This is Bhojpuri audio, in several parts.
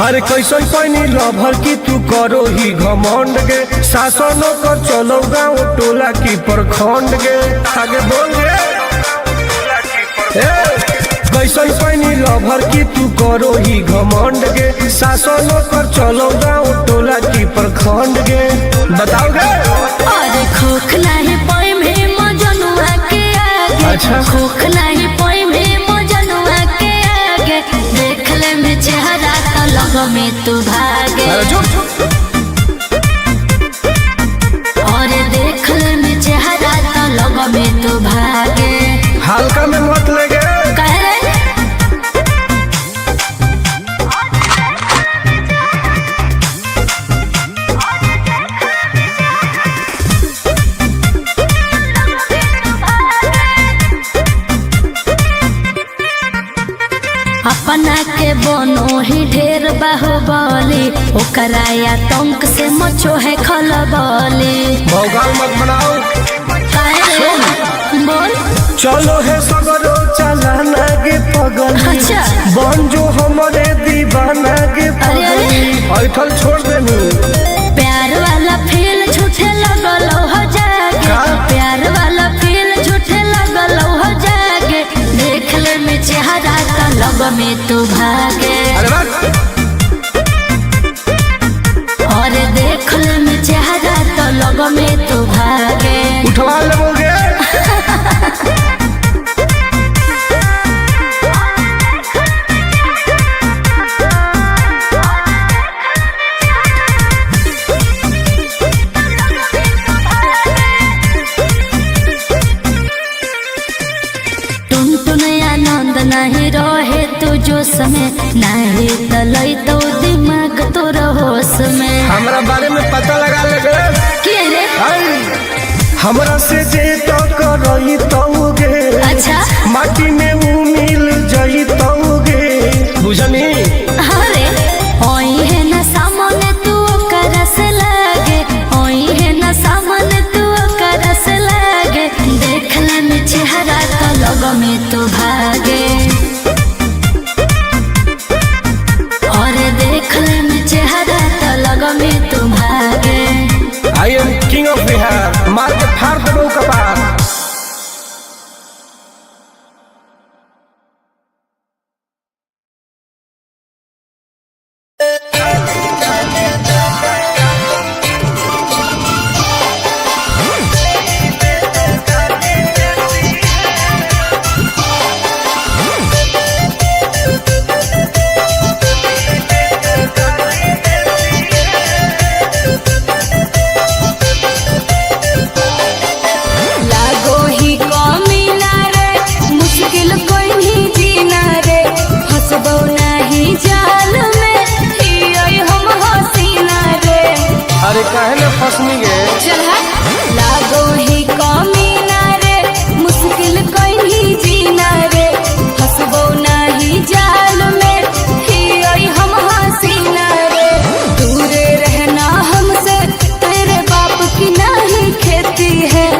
हर कैसन पैनी लभर की तू करो ही घमंड गे शासन कर चलो गाँव टोला की प्रखंड गे आगे बोल गे कैसन पैनी लभर की तू करो ही घमंड गे शासन कर चलो गाँव टोला की प्रखंड गे बताओ गे। अरे खोख नहीं पाई में मजनुआ के आगे। अच्छा खोख नहीं पाई में मजनुआ के आगे देख ले में चेहरा तो लग में तू भागे। और देख ले में चेहरा तो लग में तू भागे। हल्का में मत लगे कह रहे अपना के बनो ही ढेर बाहुबली ओकरा आतंक से मचो है खलबली। भौकाल मत बनाओ बोल चलो है सगरो चलाना गे पगल अच्छा। बन जो हमारे दीवाना गे पगल ऐठल छोड़ देनी प्यार वाला फील झूठे लगल हो जागे। का? प्यार वाला फील झूठे लगल हो जागे देख ले में चेहरा का लग में तू भागे। अरे बस और देख ले में चेहरा तो लग में तू भागे। उठवा लोगे आनंद नहीं रहे तू जो समय नहीं तलई तो दिमाग तो होश में। हमरा बारे में पता लगा लगे के रे हमरा से जे तो करई तौगे अच्छा माटी में ऊ मिल जई तौगे बुझनी। अरे ओई है ना सामने तू करस लागे ओई है ना सामने तू करस लागे देख ले में चेहरा तो लग में तू भागे। और देख ले में चेहरा तो लग में तू भागे। I am king of Bihar मार के फाड़ देबो कपार। लागो ही कमी ना रे मुश्किल कोई नहीं जीना रे फंसबो नहीं जाल में हियोई हम हसीना रे। अरे काहे ना फसनी गे चल हट लागो ही कमी ना रे मुश्किल कोई नहीं जीना रे फंसबो नहीं जाल में हियोई हम हसीना रे। दूरे रहना हमसे तेरे बाप की नहीं खेती है।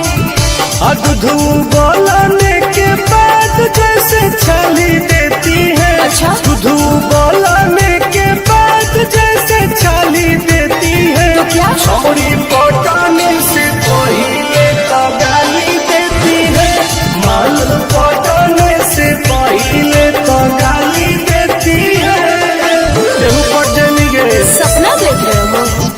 अधू बोलने के बाद जैसे छाली देती है अच्छा। दूधू बोलने के बाद जैसे छाली देती है तो क्या? छोरी पटाने से पहले तो गाली देती है माल पटाने से पहले तो गाली देती है। देहु पट जानी गे सपना देख रहे हो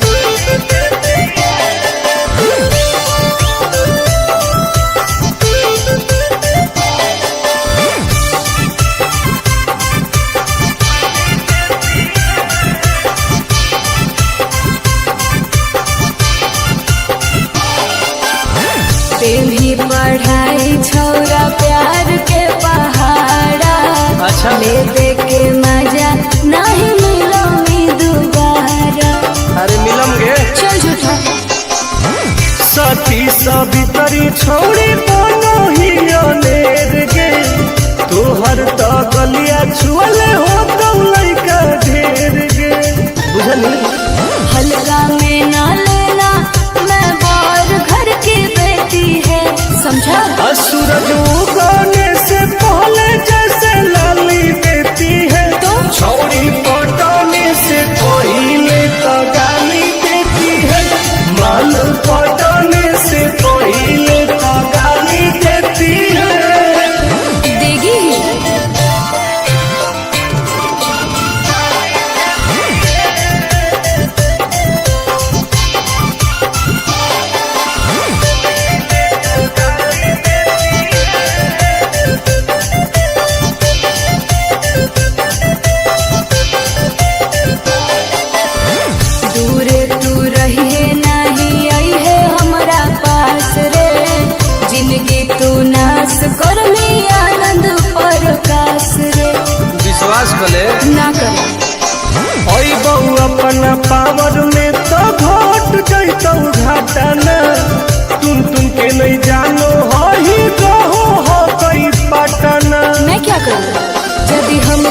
भी पढ़ाई छौरा प्यार के पहाड़ा अच्छा। ले दे के मजा नहीं मिलो मी दोबारा। अरे मिलम गे चल झूठा सती सवितरी छोड़ी बनो ही अनेर गे तोहर तो गलिया छुअले हो तो लइका ढेर गे बुझनी। हल्का में ना लेना मैं बार घर की बेटी है समझा। सूरज उगने से पहले जैसे लाली देती है तो छौड़ी पटाने से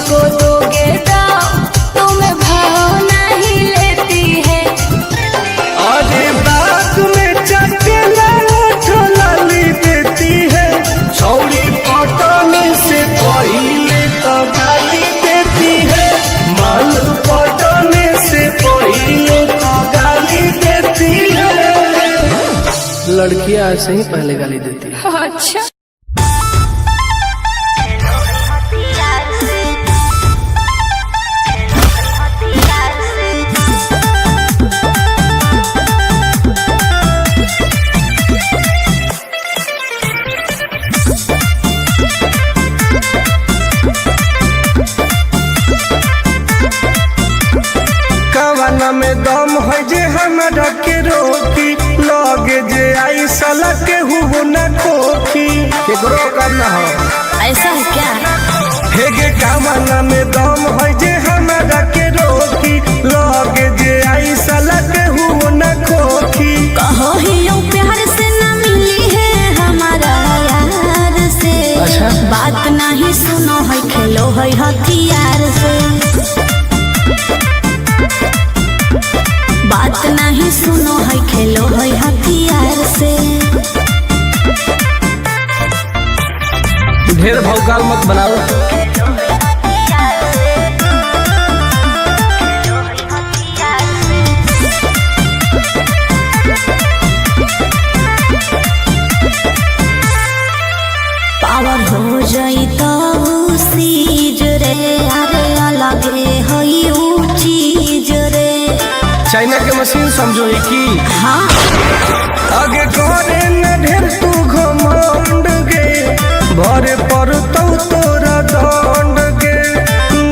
मुझको दोगे दाम तुम्हें भाव नहीं लेती है। अरे बात में चकेला लाली देती है, छौरी पटने से पहले तो गाली देती है, माल पटने से पहले तो गाली देती है। लड़कियां ऐसे ही पहले गाली देती है। अच्छा कवाना में दम है जे हमरा के रोकी, लगे जे आई साला के हुबो न खोखी, केकरो करना हो ऐसा है क्या? हे गे कवाना में दम है जे हमरा के रोकी, लगे जे आई साला के हुबो न खोखी। कहो ही यूं प्यार से न मिली है हमारा यार से। अच्छा। बात नहीं सुनो है खेलो है हथियार से। बात नहीं सुनो है खेलो है हथियार से। ढेर भौकाल मत बनाओ। पावर हो जाई तो सीज रे, अरे अलग है ऊ चीज रे। चाइना के मशीन समझो ही की। हाँ आगे करे न ढेर तू घमंड गे, भरे पर तोरा दंड गे।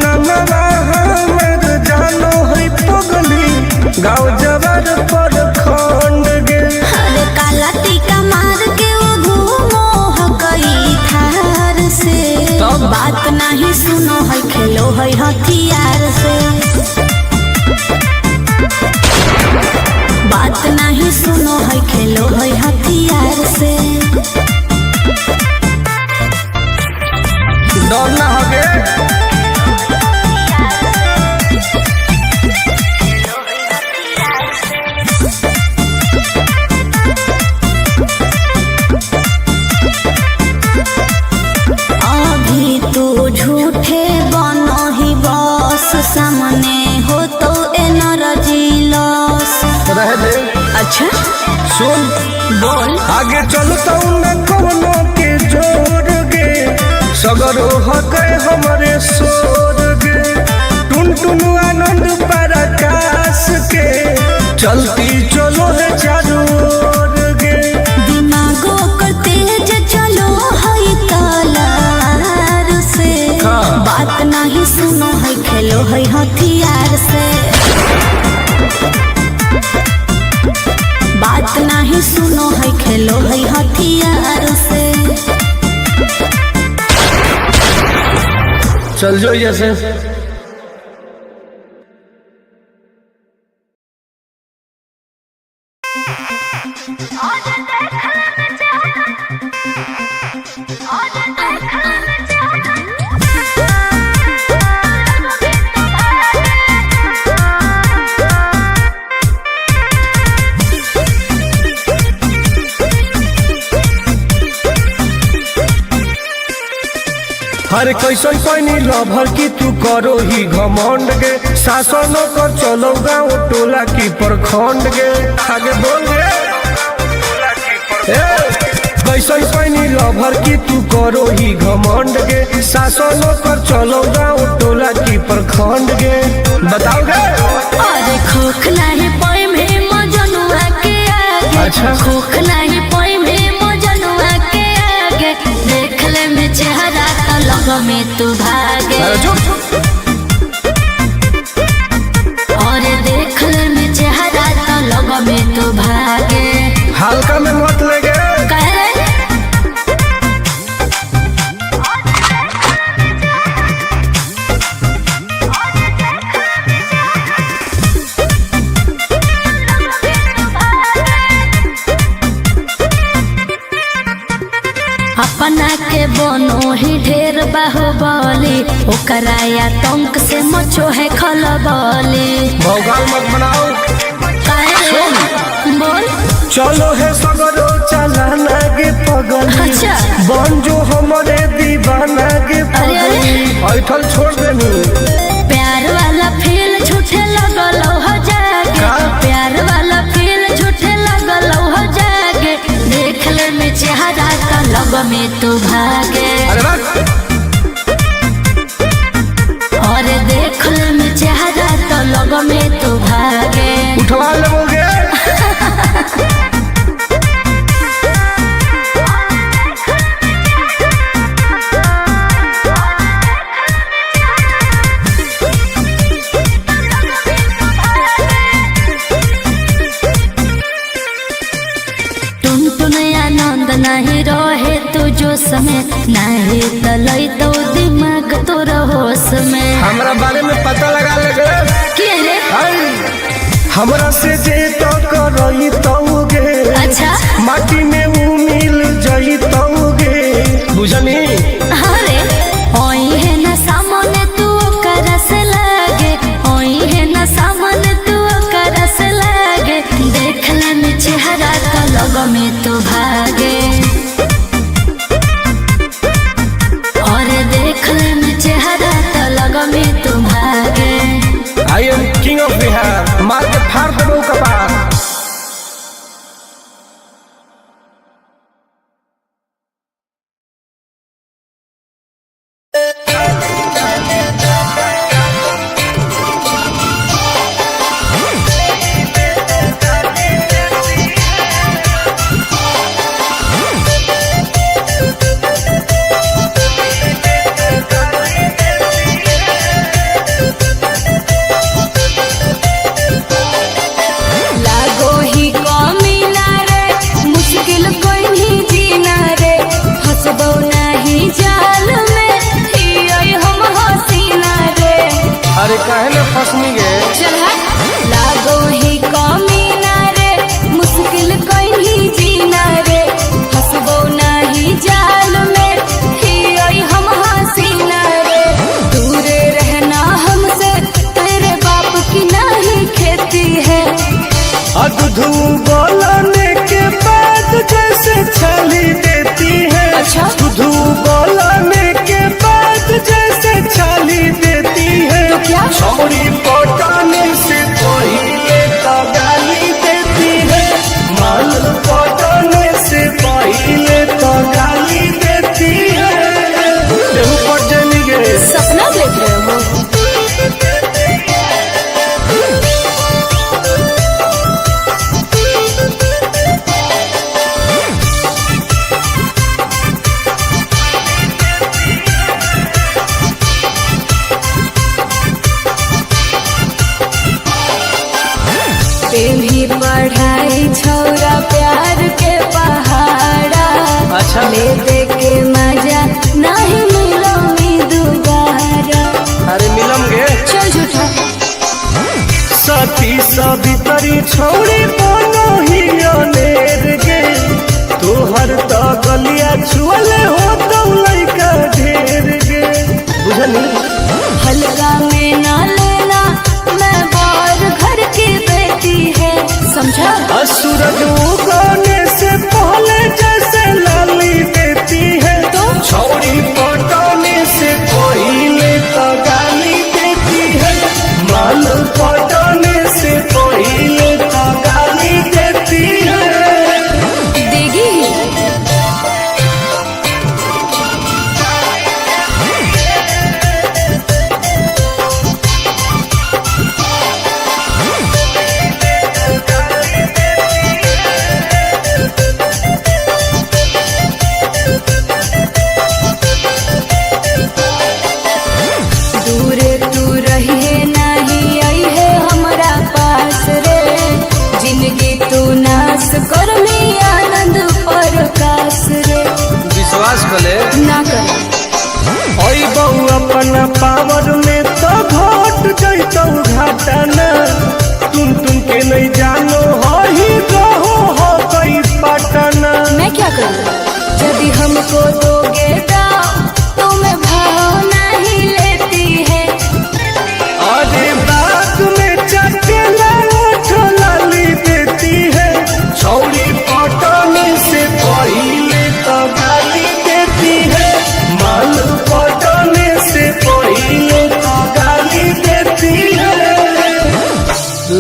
नमवा हमर जानो है पगली, गाँव जबर पर खंड गे। अरे काला टीका मार के वो घूमो हकई थार से। तब? बात नहीं सुनो है खेलो है हथियार से। बात नहीं सुनो है खेलो है हथियार से। डर ना होगे। अभी तू झूठे बनो ही बस, सामने हो तो एनर्जी लॉस। रह दे। अच्छा सुन बोल। आगे चलता न कोनो के जोर गे, सगरो हके हमरे सोर गे। टुन टुन आनंद पराकाश के, चलती चलो है चारू ओर गे। दिमागो कर तेज चलो है तलवार से। हाँ। बात नहीं सुनो है खेलो है हथियार से। बात नहीं सुनो है खेलो है हथियार से। चल जो जैसे। हर कैसन पैनी लभर की तू करो ही घमंड गे, शासन कर चलो गाँव टोला की प्रखंड गे। आगे बोल गे। कैसन पैनी लभर की तू करो ही घमंड गे, शासन कर चलो गाँव टोला की प्रखंड गे। बताओ गे। अरे खोखला है पोई में मजनुआ के आगे। अच्छा। खोखला है पोई में मजनुआ के आगे। देख ले में चेहरा तो लग में तू भागे। अरे चुप। और देख ले में चेहरा तो लग में तू भागे। हल्का में मत लगे। कह रे अपना के बनो ही ढेर बाहुबली ओकरा आतंक से मचो है खलबली। भौकाल मत बनाओ। बोल चलो है सगरो चलाना गे पगली। अच्छा। बन जो हमारे दीवाना गे पगली। ऐठल छोड़ देनी। प्यार वाला फील झूठे लगल हो जागे। प्यार वाला फील झूठे लगल हो जागे। देख ले में चेहरा का लब में तू भागे। अरे बस। और देख ले में चेहरा तो लब में तू भागे। उठवा लोगे। आनंद नहीं रहे तू जो समय नहीं तलई तो दिमाग तो होश में। हमरा बारे में पता लगा लगे के रे? हमरा से जे तो करई तौगे। अच्छा। माटी में वो मिल जई तौगे। बुझनी? अरे ओई है ना सामने तू कर से लागे। ओई है ना सामने तू कर से लागे। देख ले में चेहरा का लग में तू भागे। और देख ले में चेहरा का लग में तू भागे। I am king of Bihar. मार के फाड़ देबो कपार। अरे काहे ना फसनी गे। चल लागो ही कमीना रे मुश्किल कहीं जीना रे। हंसबो नहीं जाल में ही हम हसीना रे। दूरे रहना हमसे तेरे बाप की नहीं खेती है। अधू बोलने के बाद जैसे छली देती है। अच्छा। अधू बोलने के बाद जैसे छली देती है। तो क्या? छोड़ी पटाने से पहले तो गाली देती है। माल पटाने से पहले तो गाली देती है। देहु पट जानी गे। सपना देख रहे हो? भी पढ़ाई छौरा प्यार के पहाड़ा। अच्छा। ले दे के मजा नहीं मिलो मी दोबारा। अरे मिलम गे। चल झूठा। सती सवितरी छोड़ी बोलो ही अनेर गे। तोहर तो गलिया छुअले हो तो लइका ढेर गे। बुझनी? हल्का में ना लेना मैं बाहर घर की बेटी है। समझा? सूरज उगने से पहले जैसे लाली देती है। तो छोड़ी पटाने से पहले तो गाली देती है। माल पटाने से पहले तो गाली देती है। देगी ही।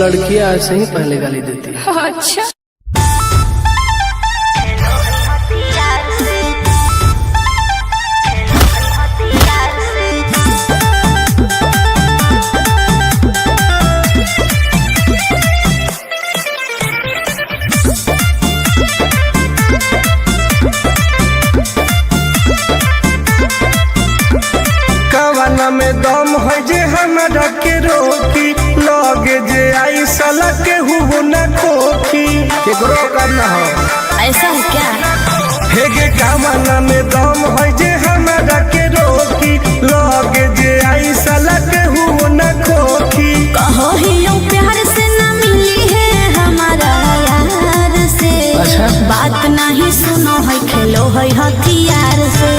लड़कियां ऐसे ही पहले गाली देती है। अच्छा कवाना में दम है जे हमरा के रोकी, लगे जे आई साला के हु न खोखी, केकरो करना हो ऐसा है क्या? हे गे कवाना में दम है जे हमरा के रोकी, लगे जे आई साला के हु न खोखी। कहो ही यूं प्यार से ना मिली है हमारा यार से। अच्छा। बात नहीं सुनो है खेलो है हथियार से।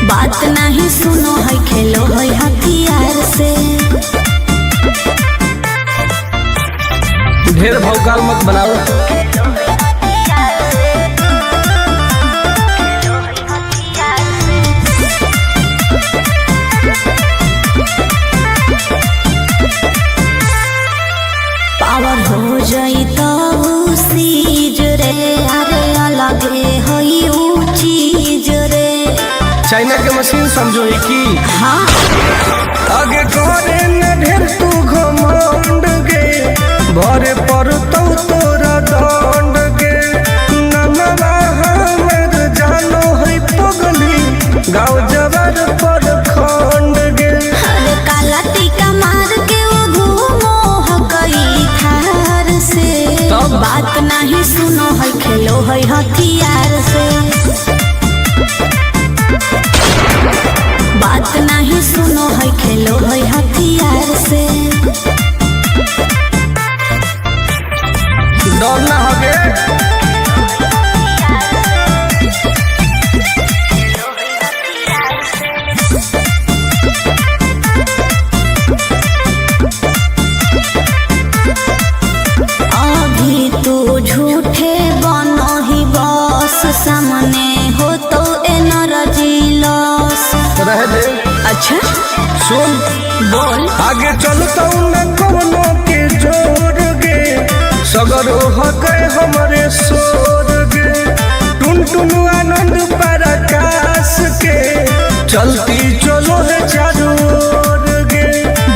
बात नहीं सुनो है खेलो है हथियार से। ढेर भौकाल मत बनाओ। पावर हो जाई तो सीज रे, अरे अलगे हई ऊ चीज रे। चाइना के मशीन समझो ही की हाँ आगे करे न ढेर तू घमंड गे, भरे पर तो तोरा दंड गे। नमवा हमर जानो है पगली, गाँव जवार पर खंड गे। अरे काला टीका मार के वो घूमो हकई थार से। तब? बात नहीं सुनो है खेलो है हथियार से। बात नहीं सुनो है खेलो है हथियार से। डर ना होगे अभी तू झूठे बनो ही बस, सामने हो तो एनर्जी लॉस। रह दे। अच्छा सुन बोल। आगे चलता न कोनो के जोर गे, सगर हो गए हमरे सोर गे। टुन टुन आनंद पराकाश के, चलती चलो है चारू ओर गे।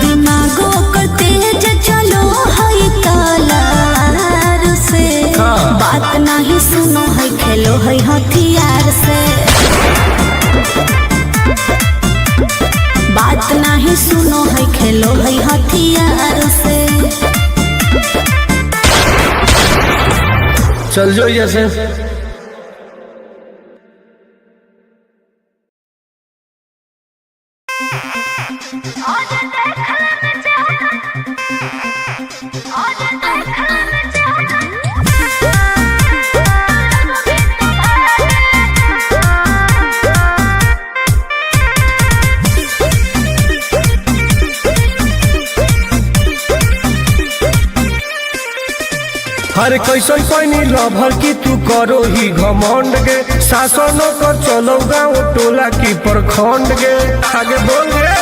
दिमागो कर तेज चलो है तलवार से। हाँ। बात नहीं सुनो है खेलो है हथियार से। बात नहीं सुनो है खेलो है हथियार से। चल जो जैसे हर कैसन पैनी लभर की तू करो ही घमंड गे। शासन कर चलो गाँव टोला की प्रखंड गे। आगे बोल गे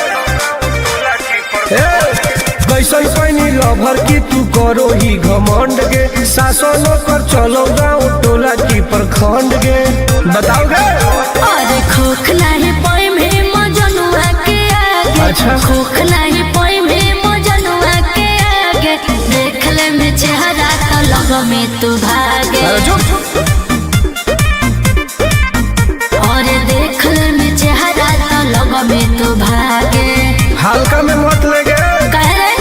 कैसन पैनी लभर की तू करो ही घमंड गे। शासन कर चलो गाँव टोला की प्रखंड गे। बताओ गे अरे खोख नहीं पाई में मजनुआ के आगे। अच्छा। खोख नहीं पाई में मजनुआ के आगे। देख ले में चेहरा तो लगो में तू भागे। अरे चुप। और देख ले में चेहरा तो लगो में तू भागे। हल्का में मत ले गे। कह रे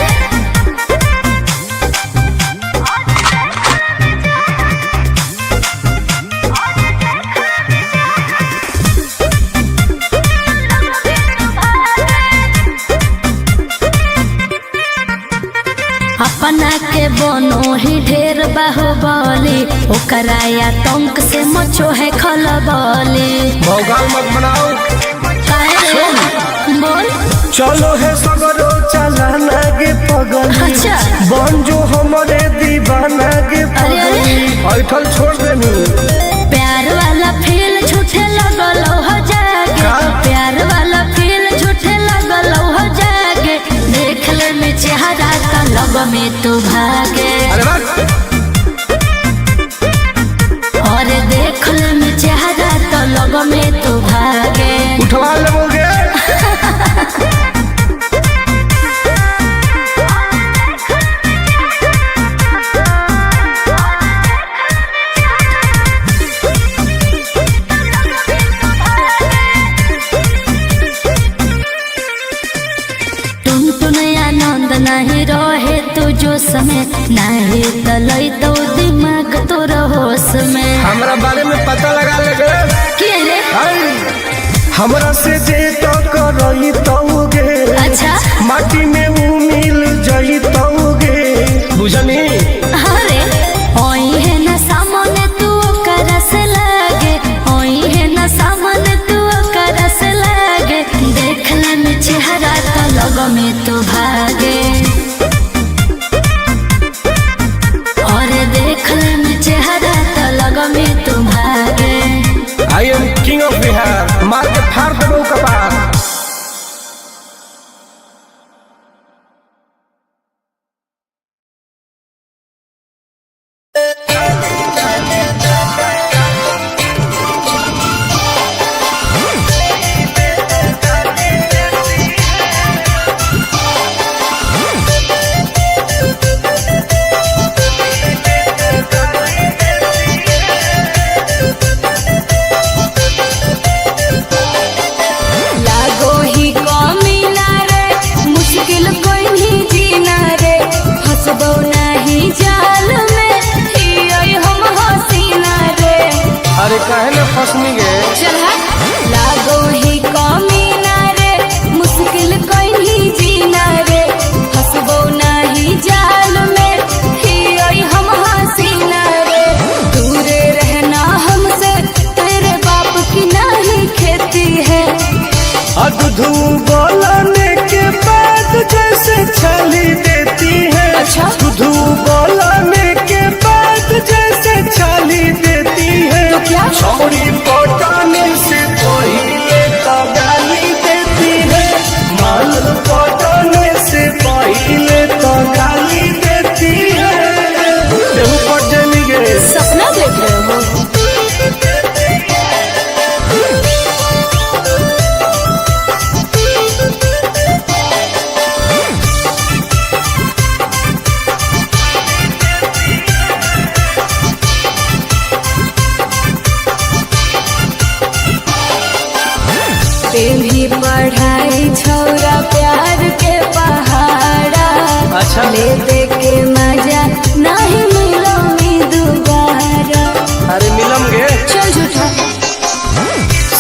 अपना के बनो ही ढेर बाहुबली, ओकरा आतंक से मचो है खलबली। भौकाल मत बनाओ। बोल। चलो है सगरो चलाना गे पगली। अच्छा। बन जो हमारे दीवाना गे पगली। ऐठल छोड़ देनी। प्यार वाला फील झूठे लगलो हो जागे। का? प्यार वाला फील झूठे लगलो हो जागे। में तो भागे। अरे वाह, और देख ले में चेहरा तो लग में तो भागे। उठवा लोगे नहीं रहे तो जो समय नहीं तलई तो दिमाग तो होश में। हमरा बारे में पता लगा लगे हमरा से जे तो करई तोगे। अच्छा माटी में वो मिल जई तोगे बुझनी। अरे ओई है ना सामने तू करस लागे, ओई है ना सामने तू करस लागे। देख ले में चेहरा तो लग में तो भागे। चेहरा तो लग में तो भागे। I am king of Bihar, मार के फाड़ देबो कपार। अरे काहे ना फसनी गे लागो ही कमीना रे, मुश्किल कोई जीना रे। फसबो नहीं जाल में ही हम हसीना रे। दूरे रहना हमसे तेरे बाप की नहीं खेती है। अधू बोलने के बाद जैसे छली देती है। अच्छा अधू बोलने के बाद जैसे छली देती है। तो क्या छोड़ी पटाने से पहले तो गाली देती है। माल पटाने से पहले तो गाली देती है। देहु पट जानी गे सपना देख रहे हो। भी पढ़ाई छौरा प्यार के पहाड़ा। अच्छा ले दे के मजा नहीं मिलो मी दोबारा। अरे मिलम गे चल झूठा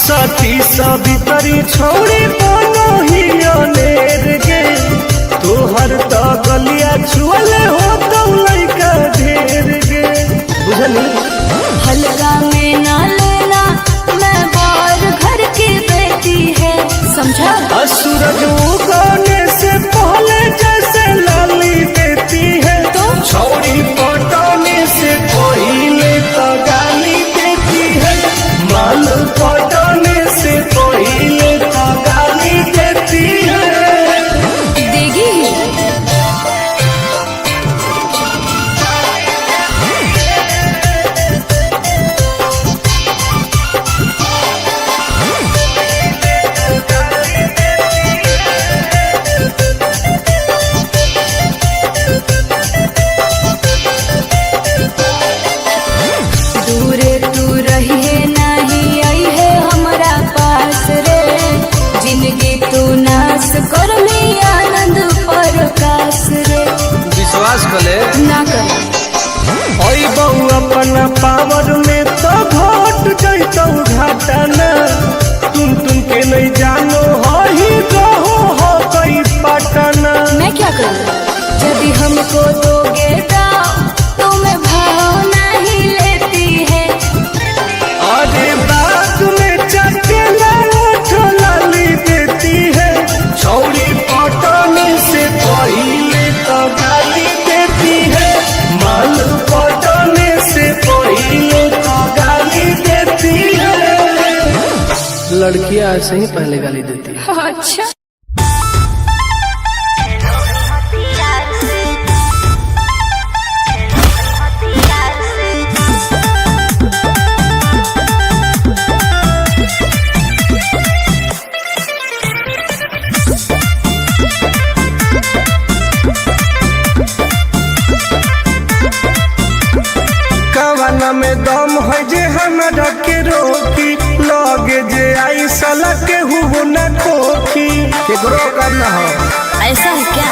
सती सवितरी छोड़ी बोलो ही अनेर गे। तोहर तो गलिया छुअले हो तो लइका ढेर गे बुझनी। हल्का में ना लेना, मैं बाहर घर की बेटी है समझा। सूरज उगने से पहले जैसे लाली देती है। तो छौड़ी पटाने से पहले तो गाली देती है। माल पटाने से पहले तो गाली देती है। देगी विश्वास कले ना कर। ओई बहु अपना पावर में तो घोट जैतौ घाटना। तुम के नहीं जानो हो ही रहो हो कई पटना। मैं क्या करूँ यदि हमको दोगे दाव तो मैं भाव नहीं लेती है। अरे बात में चकेला उठ लाली देती है। छौड़ी पटाने से पहले तो गाली देती है। माल पटाने से पहले तो गाली देती है। लड़कियां ऐसे ही पहले गाली देती है। अच्छा में दम है जे हमरा के रोकी, लगे जे आई साला के हुओ न खोखी। केकरो करना हो ऐसा है क्या?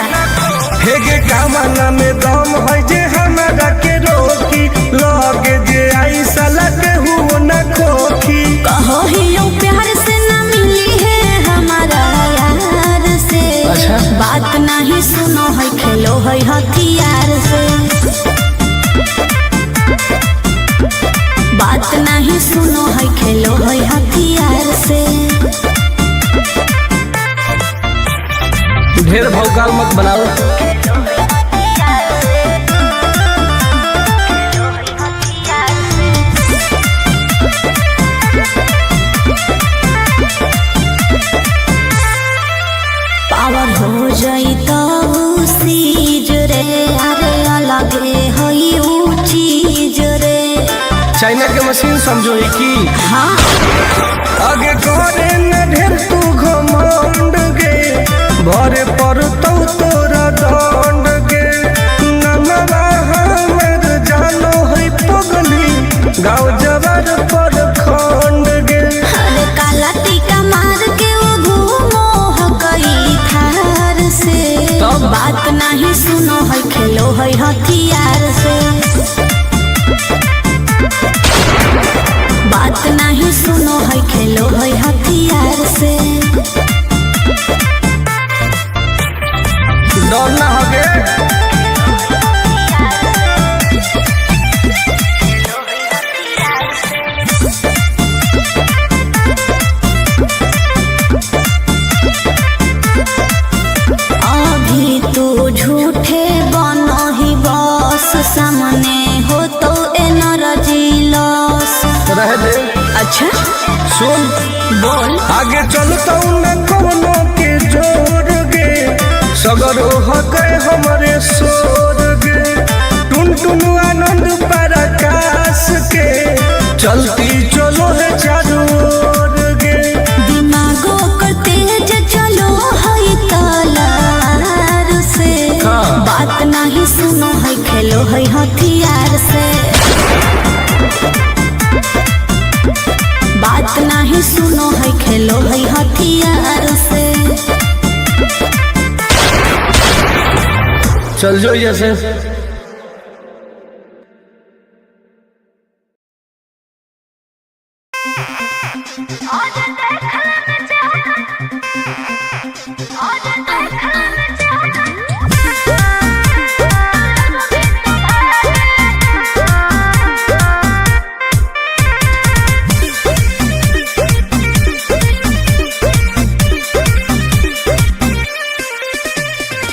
हे गे कामना में दम है जे हमरा के रोकी, लगे जे आई साला के हुओ न खोखी। कहो ही लो प्यार से न मिली है हमारा यार से। अच्छा। बात नहीं सुनो है खेलो है हथियार से। बात नहीं सुनो है खेलो है हथियार से। ढेर भौकाल मत बनाओ। पावर हो जाई तो सीज रे, अरे अलगे हई ऊ चीज रे। चाइना के मशीन समझो ही की हाँ आगे करे न ढेर तू घमंड गे, भरे पर तो तोरा दंड गे। नमवा हमर जानो है पगली, गाँव जबर पर खंड गे। अरे काला टीका मार के वो घूमो हकई थार से। तब? बात नहीं सुनो है खेलो है हथियार से। बात नहीं सुनो है खेलो है हथियार से। डर ना होगे अभी तू झूठे बनो ही बस, सामने हो तो एनर्जी लॉस। रह दे। अच्छा सुन बोल। आगे चलता न कोनो के जोर गे, सगर हो गए हमारे सोर गे। टुन टुन आनंद पराकाश के, चलती चलो है चारों ओर गे। दिमागो कर तेज चलो है तलार से। हाँ। बात नहीं सुनो है खेलो है हथियार से। बात नहीं सुनो है खेलो है हथियार से। चल जो जैसे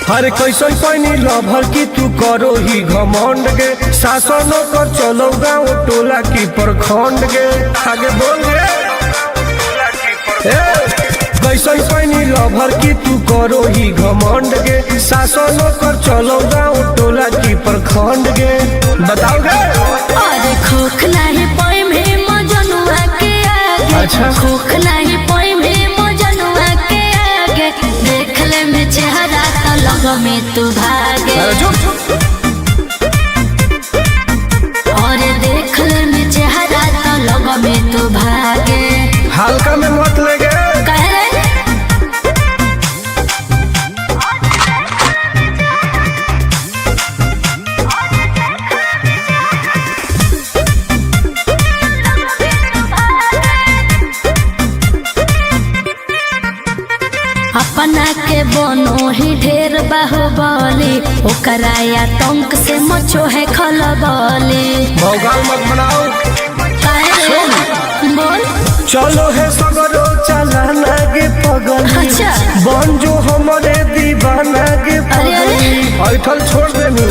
हर कैसन पैनी लभर की तू करो ही घमंड गे। शासन कर चलो गाँव टोला की प्रखंड गे। आगे बोल गे कैसन पैनी लभर की तू करो ही घमंड गे। शासन कर चलो गाँव टोला की प्रखंड गे। बताओ गे अरे खोख नहीं पाई में मजनुआ के आगे। अच्छा। खोख नहीं पाई में मजनुआ के आगे। देख ले में चेहरा तो लग में तू भागे। अरे चुप। और देख ले में चेहरा तो लग में तू भागे। हल्का में मत ले गे। कह रे अपना के बनो ही ढेर बाहुबली, ओकरा आतंक से मचो है खलबली। भौकाल मत बनाओ। बोल। चलो है सगरो चलाना गे पगली। अच्छा। बन जो हमारे दीवाना गे पगली। ऐठल छोड़ देनी।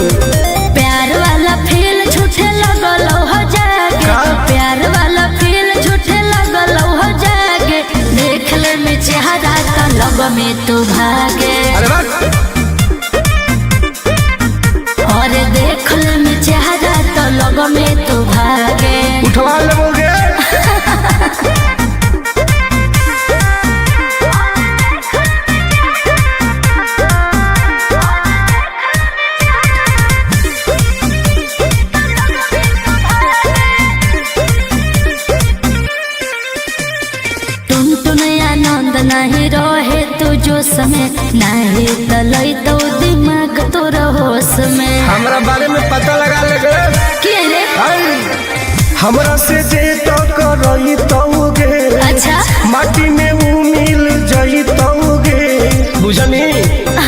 प्यार वाला फील झूठे लगल हो जागे। का? प्यार वाला फील झूठे लगल हो जागे। देख ले में चेहरा तो लग में तू भागे। अरे बात और देख ले में चेहरा तो लग में तू भागे। उठवा लोगे। नाहे तलई तो दिमाग तोरा होश में। हमरा बारे में पता लगा लगे के रे? हमरा से जे तो करई तौगे, अच्छा माटी में वो मिल जई तौगे, बुझनी?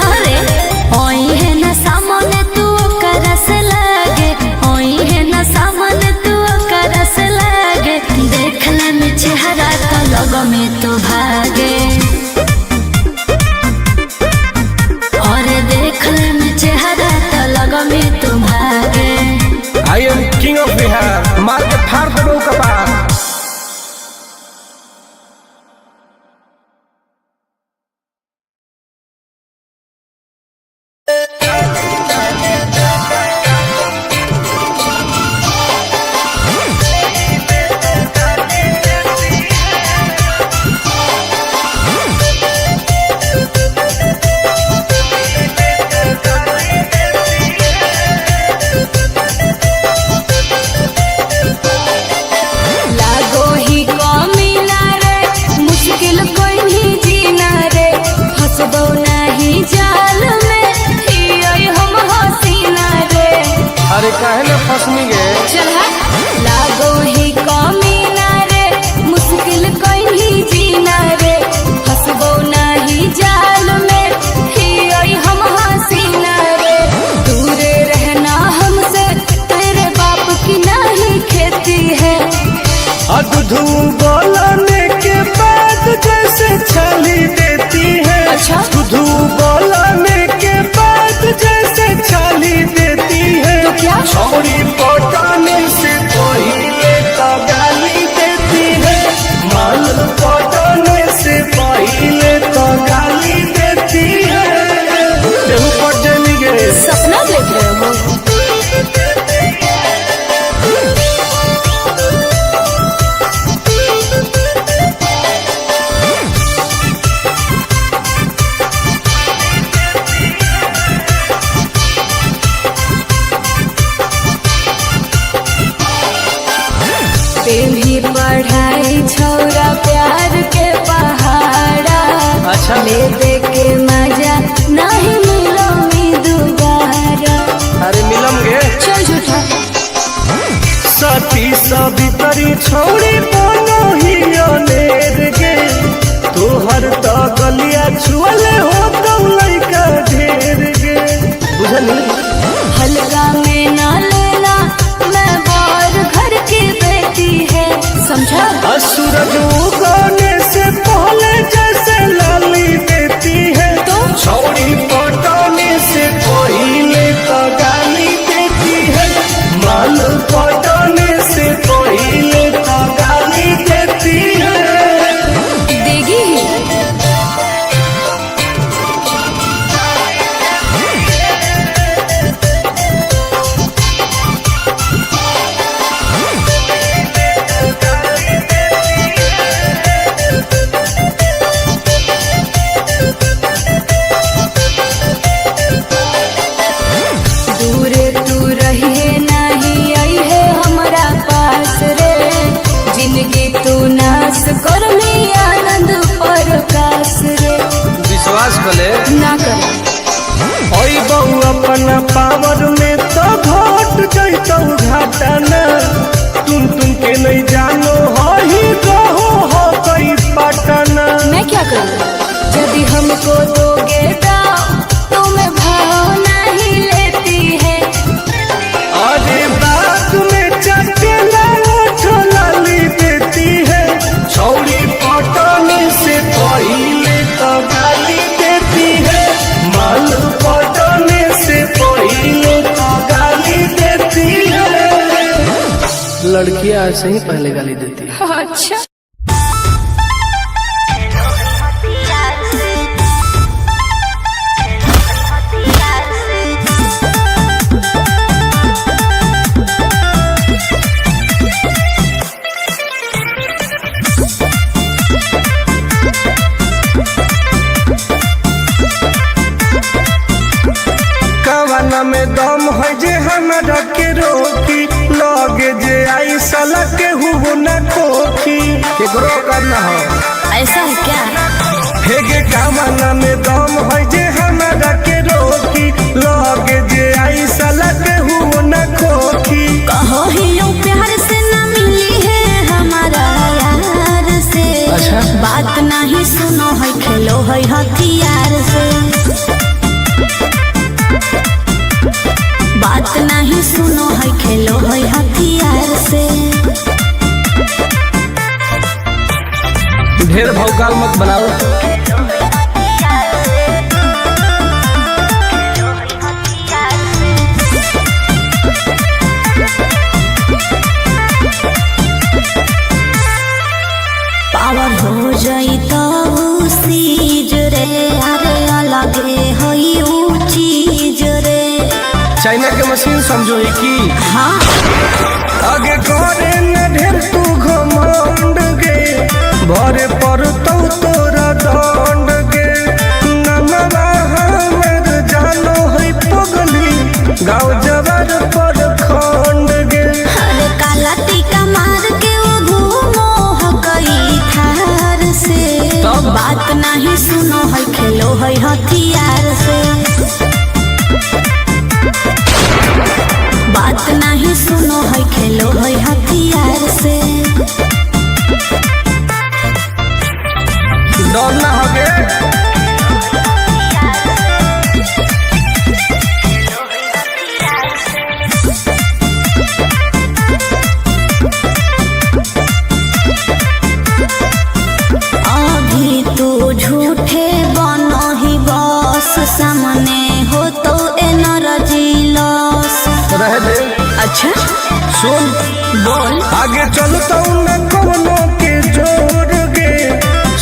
अरे ओई है ना सामने तू करस लागे, ओई है ना सामने तू करस लागे, देखला में चेहरा तो लग में तो भागे, और देखला में चेहरा तो लग में तो भागे। I am king of Bihar, मार के फाड़ देबो कपार। लागो ही कमीना रे, मुश्किल कोई नहीं जीना रे, फंसबो नहीं जाल में, हियई हम हसीना रे। अरे काहे ना फसनी गे? चल हट। लागो ही कमीना रे, मुश्किल कोई नहीं जीना रे, फंसबो नहीं जाल में, हियई हम हसीना रे। दूरे रहना हमसे, तेरे बाप की नहीं खेती है। अधू बोलने के बाद जैसे छाली देती है, अच्छा। अधू बोलने के बाद जैसे छाली देती है, तो क्या? छौड़ी पटाने से पहले तो गाली देती है, माल पटाने से पहले तो गाली देती है। केहू पट जानी गे? सपना देख रहे हो? भी पढ़ाई छौरा प्यार के पहाड़ा, अच्छा। ले दे के मजा नहीं मिलो मी दोबारा। अरे मिलम गे? चल झूठा। सती सवितरी छौड़ी बोलो ही अनेर गे, तोहर तो गलिया छुअले हो तो लइका ढेर गे, बुझनी? हल्का में ना लेना, मैं बाहर घर की बेटी है, समझा? सूरज उगने से पहले जैसे लाली देती है, तो छौड़ी पटाने से पहले तो गाली देती है, माल पटाने से पहले तो गाली देती है। देगी ही। दूरे तू रहिए नहीं आई है हमारा पास रे, जिंदगी तू नाश कर ली आनंद प्रकाश रे। विश्वास भले ना कर। ओई बहु अपना पावर में तो घट जैतौ घाटा न, तुम के नहीं जानो हो ही रहो हो कई पटना। मैं क्या करूँ? यदि हमको दोगे दाव, तुम्हें भाव नहीं लेती है। अरे बात में चटेला लाली देती है, छौड़ी पटाने से पहले तो गाली देती है, माल पटाने से पहले तो गाली देती है। लड़कियां ऐसे ही पहले गाली देती है। अच्छा। कवाना में दम है जे हमरा के रोकी, लगे जे आई साला के हु न खोखी, केकरो करना हो। ऐसा है क्या? हेगे कामना में दम है जे हमारा के रोकी लगे जे आई साला के हुओ न खोखी कहो ही यूं प्यार से न मिली है हमारा यार से। अच्छा। बात नहीं सुनो है खेलो है हथियार से। बात नहीं सुनो है खेलो है हथियार से। ढेर भौकाल मत बनाओ। पावर हो जाई तो सीज रे अरे अलगे हई ऊ चीज रे। चाइना के मशीन समझो है की हाँ आगे करे न ढेर तू घमंड गे भरे पर तोरा दंड गे नमवा हमर जानो है पगली गाँव जवार पर खंड गे अरे काला टीका मार के वो घूमो हकई थार से। तब? बात नहीं सुनो है खेलो है हथियार से। बात नहीं सुनो है खेलो है हथियार से। डर ना होगे अभी तू झूठे बनो ही बस सामने हो तो एनर्जी लॉस। रह दे। अच्छा सुन बोल। आगे चलता न कोनो के जोर गे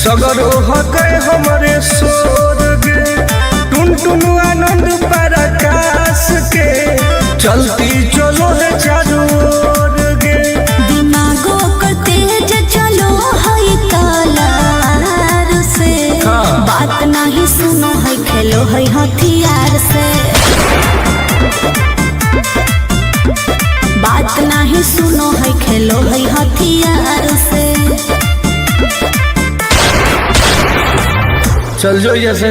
सगर हके हमरे सोर गे टुन टुन आनंद पराकाश के चलती चलो है चारों ओर गे दिमागो कर तेज चलो है कलार से। हाँ। बात नहीं सुनो है खेलो है हथियार से। बात नहीं सुनो है खेलो है हथियार से। चल जो जैसे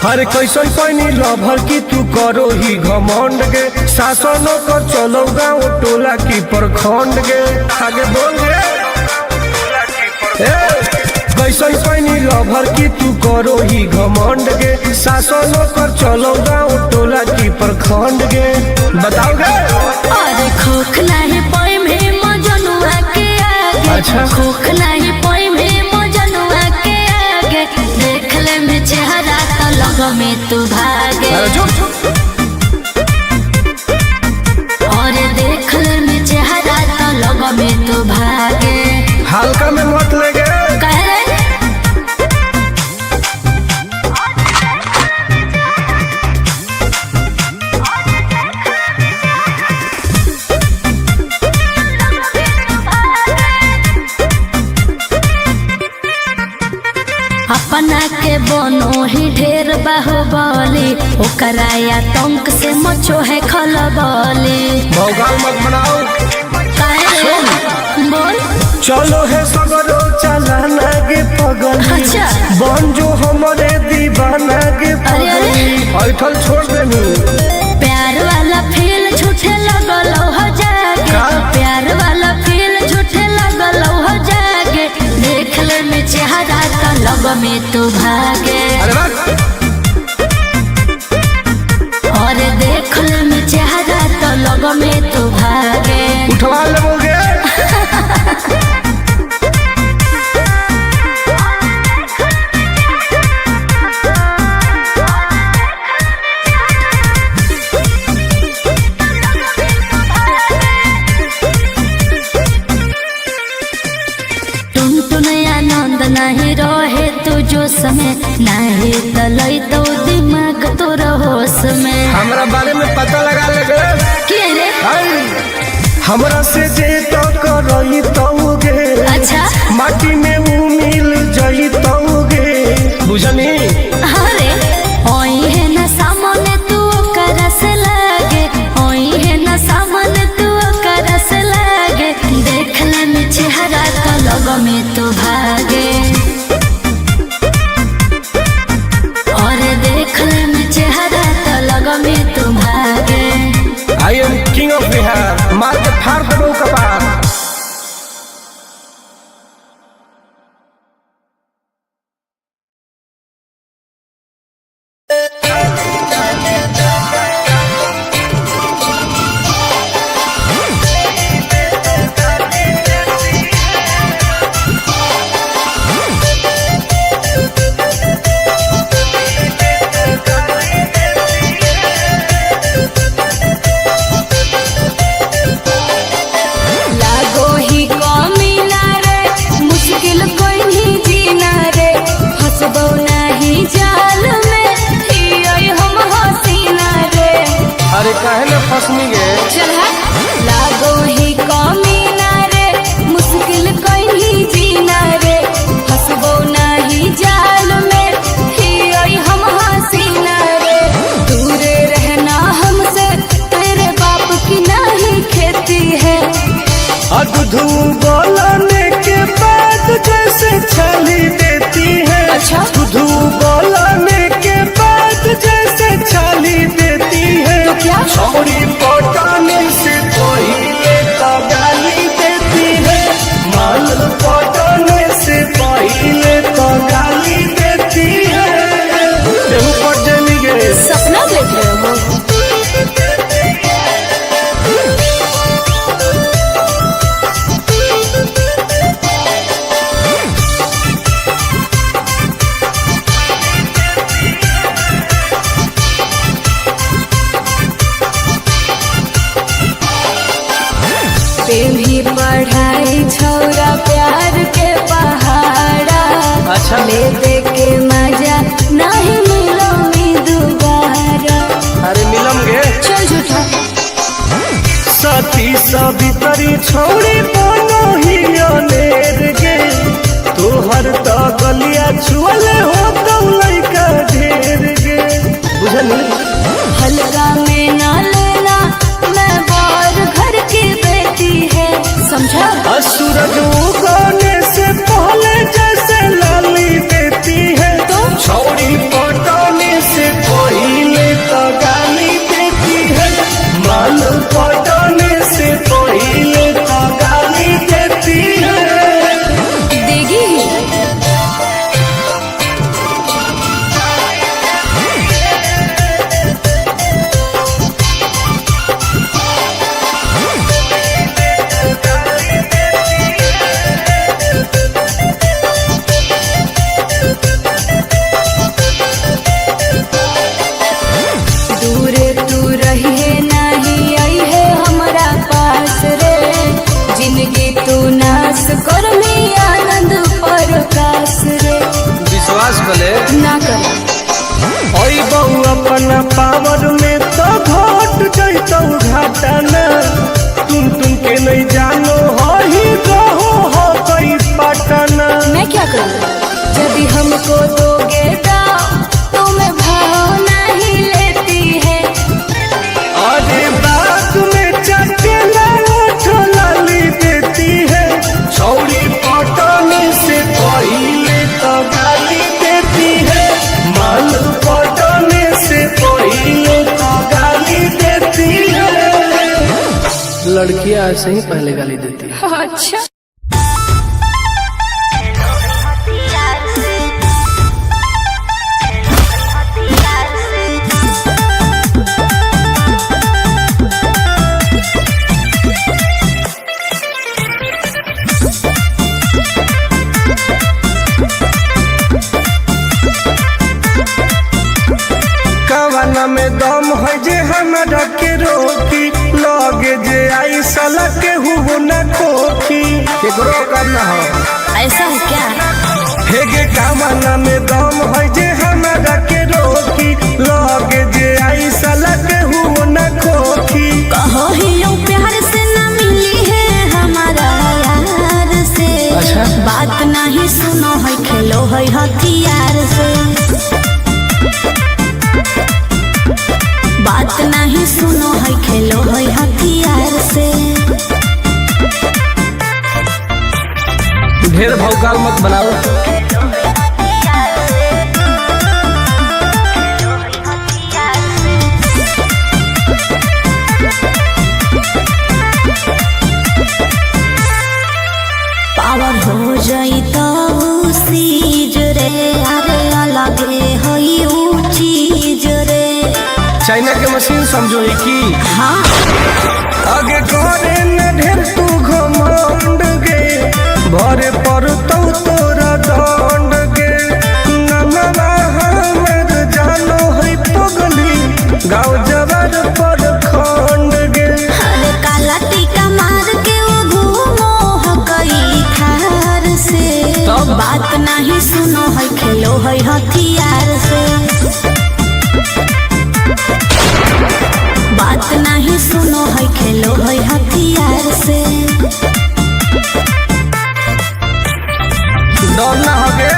हर कैसन पैनी लभर की तू करो ही घमंड गे शासन कर चलो गाँव टोला की प्रखंड गे आगे बोल गे कैसन पैनी लभर की तू करो ही घमंड गे शासन कर चलो गाँव टोला की प्रखंड गे बताओ गे अरे खोखला है पोई में मजनुआ के आगे। अच्छा। खोखला है पोई में मजनुआ के आगे। देख ले में चेहरा तो लग में तू भागे। अरे चुप और देख ले में चेहरा तो लग में तू भागे। हल्का में मत ले गे कह रे अपना के बनो ही ढेर बाहुबली ओकरा आतंक से मचो है खलबली। भौकाल मत बनाओ काहे रे? बोल। चलो है सगरो चलाना गे पगल अच्छा। बन जो हमारे दीवाना गे अरे, अरे। पगल ऐठल छोड़ देनी प्यार वाला फील झूठे लगल हो जागे। का? प्यार वाला फील झूठे लगल हो जागे। देख ले में चेहरा तो लग में तू भागे। अरे बात और देख ले में चेहरा तो लग में तू भागे। उठवा लोगे नहीं रहे तू जो समय नहीं तलई तो दिमाग तोर हमरा बारे में पता लगा लगे के रे? हमरा से जे तो करई तौगे, अच्छा माटी में ऊ मिल जई तौगे, बुझनी? अरे ओई है ना सामने तू करस लागे, ओई है ना सामने तू करस लागे, देख ले में चेहरा तो लोग में तू भागे, और देख ले में चेहरा तो लोग में तू भागे। I am king of Bihar, मार के फाड़ दो कपार। लागो ही कमीना रे, मुश्किल कोई नहीं जीना रे, फंसबो नहीं जाल में, हियोई हम हसीना रे। अरे काहे न फसनी गे? चल लागो ही कमीना रे, मुश्किल कोई नहीं जीना रे, फंसबो नहीं जाल में, हियोई हम हसीना रे। दूरे रहना हमसे, तेरे बाप की नहीं खेती है। अधू बोलने के बाद जैसे छाली देती है, अच्छा। अधू बोलने के बाद जैसे छाली देती है, तो क्या? छोरी पटाने से पहले तो गाली देती है, माल पटाने से पहले तो गाली देती है। केहू पट जानी गे? सपना देख रहे हो? प्रेम ही पढ़ाई छौरा प्यार के पहाड़ा, अच्छा। ले दे के मजा नहीं मिलो मी दोबारा। अरे मिलम गे? चल झूठा। सती सवितरी छोड़ी बनो ही अनेर गे, तोहर तो गलिया छुअले हो तो लइका ढेर गे, बुझनी? हल्का में ना लेना, मैं बार घर की बेटी है, समझा? सूरज उगने से पहले जैसे लाली देती है, तो छोड़ी पटाने से पहले तो गाली देती है, माल पटाने से पहले तो गाली देती है। देगी ही। दूरे तू रही है नहीं आई है हमारा पास रे, जिंदगी तू नाश कर में आनंद प्रकाश रे। विश्वास भले ना कर ओई बहु अपना पावर में तो घट जैतौ घाटाना, तुम के नहीं जानो हो ही रहो हो गई पटना। मैं क्या करूँ? यदि हमको दोगे दाम, तुम्हें भाव नहीं लेती है। अरे बात में चटेला ओठ लाली देती है, छौड़ी पटाने से पहले तो गाली देती है, माल पटाने से पहले तो गाली देती है। लड़कियां ऐसे ही पहले गाली देती है। अच्छा। कवाना में दम है जे हमरा के रोकी, लगे जे आई साला के हुओ न खोखी, केकरो करना हो ऐसा है क्या? हेगे कवाना में दम है जे हमरा के रोकी, लगे जे आई साला के नहीं सुनो है खेलो है हथियार से। ढेर भौकाल मत बनाओ। पावर हो जाई तो सीज रे, अरे अलगे हई ऊ चीज रे। चाइना के मशीन समझो ही की हाँ आगे करे न ढेर तू घमंड गे, भरे पर तो तोरा दंड गे। नमवा हमर जानो है पगली, गाँव जबर पर खंड गे। अरे काला टीका मार के वो घूमो हकई थार से। तब? बात नहीं सुनो है खेलो है हथियार से। बात नहीं सुनो है खेलो है हथियार से। डर ना होगे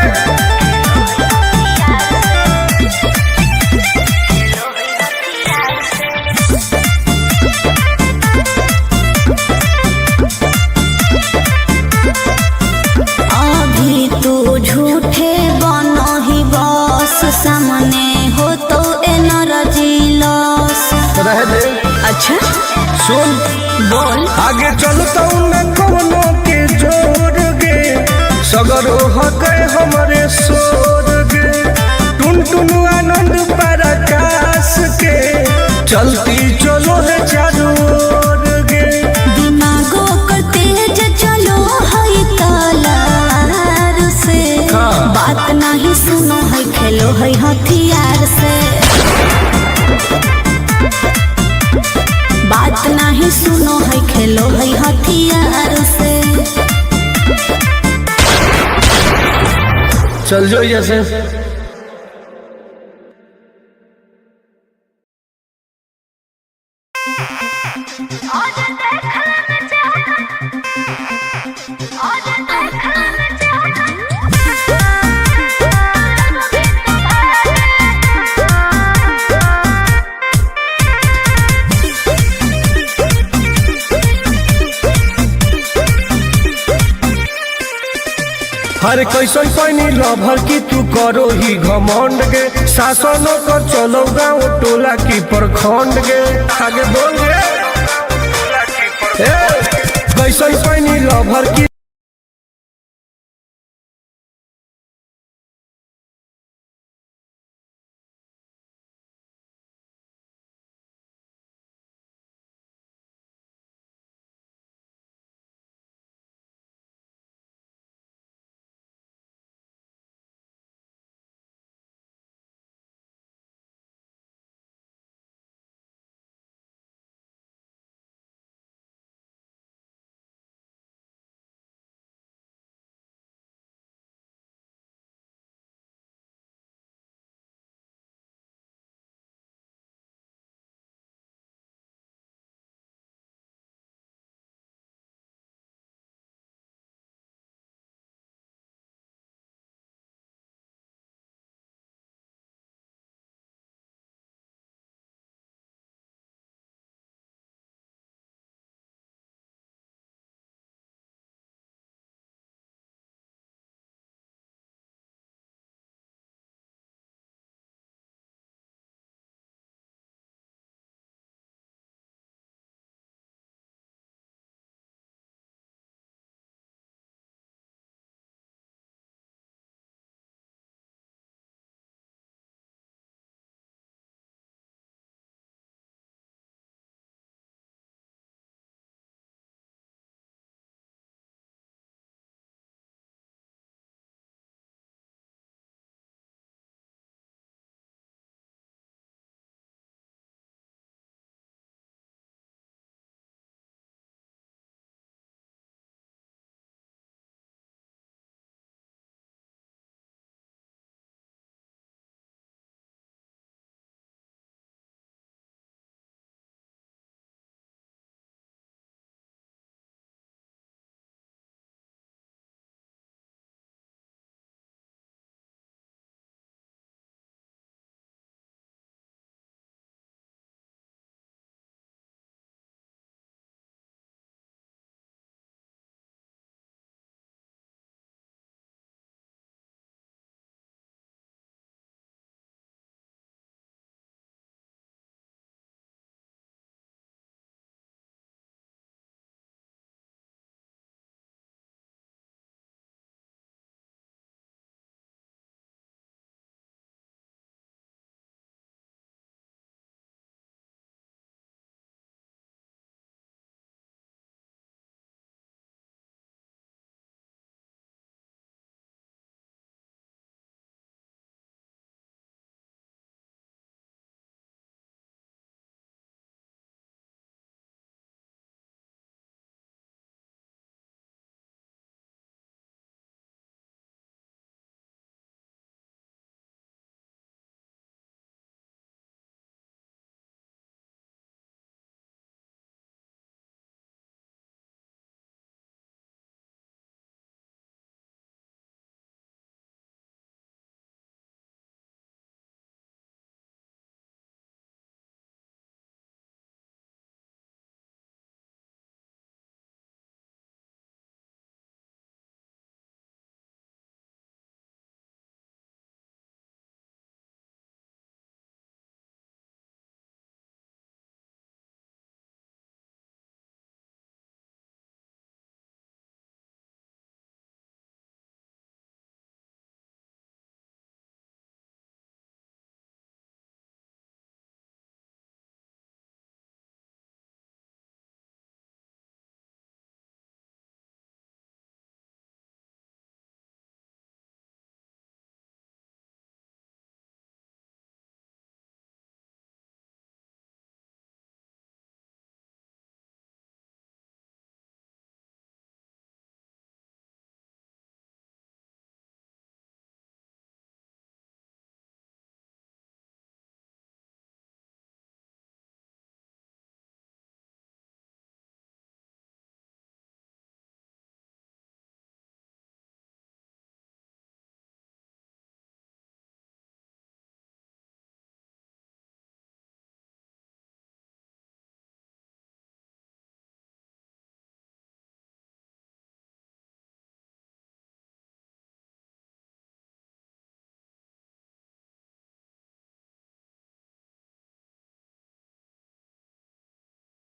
अभी तू झूठे बनो ही बस, सामने हो तो एनर्जी लॉस। रह दे। अच्छा सुन बोल। आगे चलता न कोनो के जोर गे, सगर हो गए हमारे सोर गे। टुन टुन आनंद पराकाश के, चलती चलो है चारों ओर गे। दिमागो कर तेज चलो है तलार से। हाँ। बात नहीं सुनो है खेलो है हथियार से। बात नहीं सुनो है खेलो है हथियार से। चल जो जैसे हर कैसन पैनी लभर की तू करो ही घमंड गे। शासन कर चलो गाँव टोला की प्रखंड गे। आगे बोल गे कैसन पैनी लभर की